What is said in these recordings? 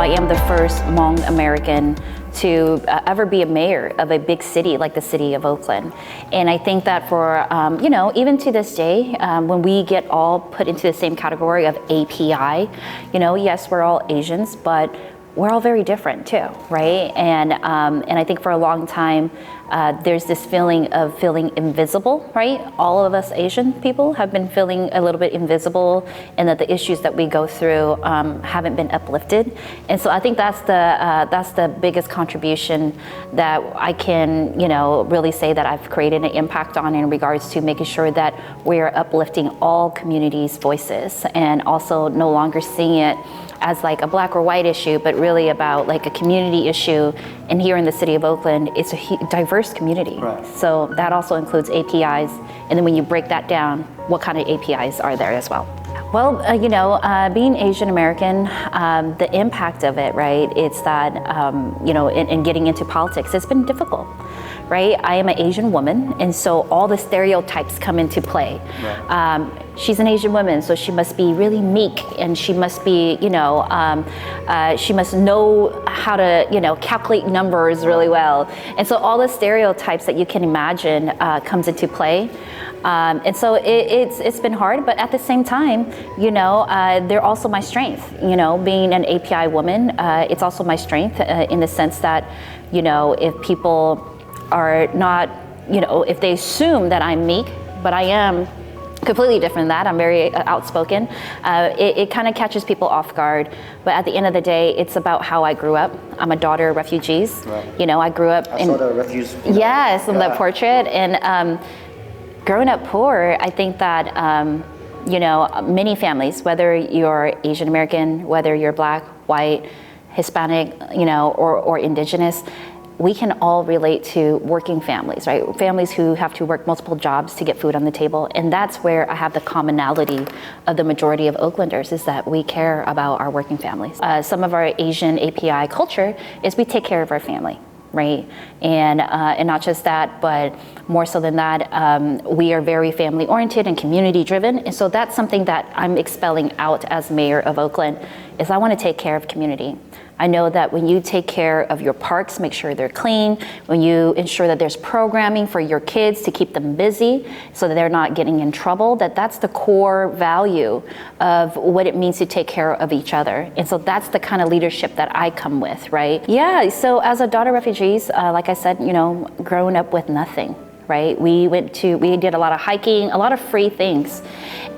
am the first Hmong American to ever be a mayor of a big city like the city of Oakland. And I think that for, even to this day, when we get all put into the same category of API, yes, we're all Asians, but we're all very different too, right? And I think for a long time, there's this feeling of feeling invisible, right? All of us Asian people have been feeling a little bit invisible, and that the issues that we go through haven't been uplifted. And so I think that's the biggest contribution that I can, really say that I've created an impact on in regards to making sure that we're uplifting all communities' voices, and also no longer seeing it as like a black or white issue, but really about like a community issue. And here in the city of Oakland, it's a diverse community. Right. So that also includes APIs. And then when you break that down, what kind of APIs are there as well? Well, being Asian American, the impact of it, right? It's that, in getting into politics, it's been difficult, right? I am an Asian woman, and so all the stereotypes come into play. Right. She's an Asian woman, so she must be really meek, and she must be, she must know how to, calculate numbers really well. And so all the stereotypes that you can imagine comes into play. And so it's been hard, but at the same time, they're also my strength. Being an API woman, it's also my strength in the sense that, if people are not, if they assume that I'm meek, but I am completely different than that. I'm very outspoken. It kind of catches people off guard, but at the end of the day, it's about how I grew up. I'm a daughter of refugees. Right. I grew up I saw the refugee. Yes, in the portrait. And growing up poor, I think that, many families, whether you're Asian American, whether you're black, white, Hispanic, or indigenous, we can all relate to working families, right? Families who have to work multiple jobs to get food on the table. And that's where I have the commonality of the majority of Oaklanders, is that we care about our working families. Some of our Asian API culture is we take care of our family, right? And not just that, but more so than that, we are very family oriented and community driven. And so that's something that I'm expelling out as mayor of Oakland, is I want to take care of community. I know that when you take care of your parks, make sure they're clean, when you ensure that there's programming for your kids to keep them busy so that they're not getting in trouble, that's the core value of what it means to take care of each other. And so that's the kind of leadership that I come with, right? Yeah, so as a daughter of refugees, like I said, growing up with nothing, right? We did a lot of hiking, a lot of free things.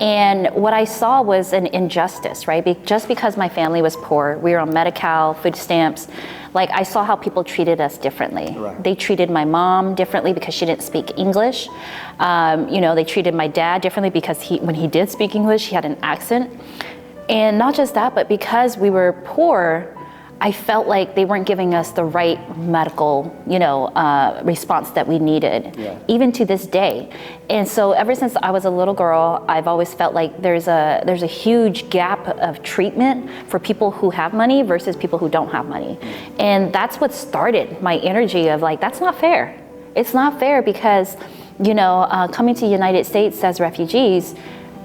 And what I saw was an injustice, right? Just because my family was poor, we were on Medi-Cal, food stamps, like I saw how people treated us differently. Right. They treated my mom differently because she didn't speak English. They treated my dad differently because when he did speak English, he had an accent. And not just that, but because we were poor, I felt like they weren't giving us the right medical, response that we needed, even to this day. And so ever since I was a little girl, I've always felt like there's a huge gap of treatment for people who have money versus people who don't have money. And that's what started my energy of like, that's not fair. It's not fair because, coming to the United States as refugees,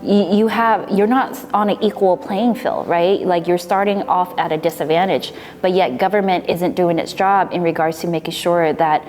you're not on an equal playing field, right? Like you're starting off at a disadvantage, but yet government isn't doing its job in regards to making sure that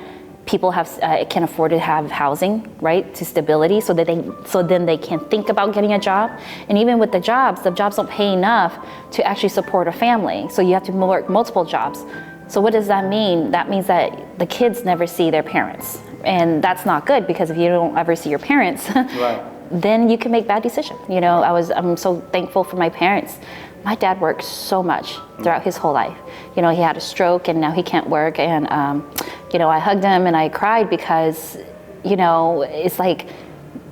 people can afford to have housing, right, to stability, so then they can think about getting a job. And even with the jobs don't pay enough to actually support a family. So you have to work multiple jobs. So what does that mean? That means that the kids never see their parents, and that's not good, because if you don't ever see your parents, right, then you can make bad decisions. I'm so thankful for my parents. My dad worked so much throughout his whole life. He had a stroke and now he can't work. And, I hugged him and I cried because, it's like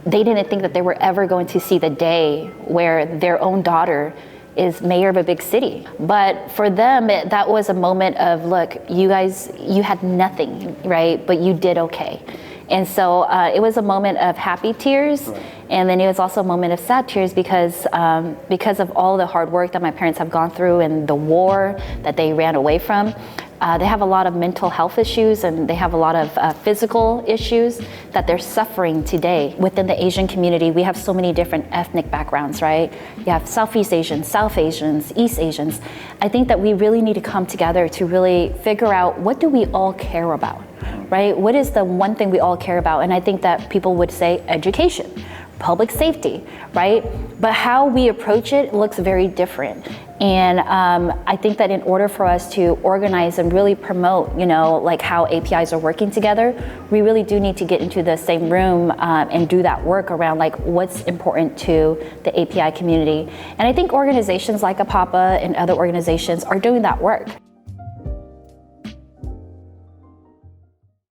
they didn't think that they were ever going to see the day where their own daughter is mayor of a big city. But for them, that was a moment of, look, you guys, you had nothing, right? But you did okay. And so it was a moment of happy tears, right, and then it was also a moment of sad tears because of all the hard work that my parents have gone through and the war that they ran away from. They have a lot of mental health issues and they have a lot of physical issues that they're suffering today. Within the Asian community, we have so many different ethnic backgrounds, right? You have Southeast Asians, South Asians, East Asians. I think that we really need to come together to really figure out what do we all care about, right? What is the one thing we all care about? And I think that people would say education, public safety, right? But how we approach it looks very different. And I think that in order for us to organize and really promote, like how APIs are working together, we really do need to get into the same room and do that work around like what's important to the API community. And I think organizations like APAPA and other organizations are doing that work.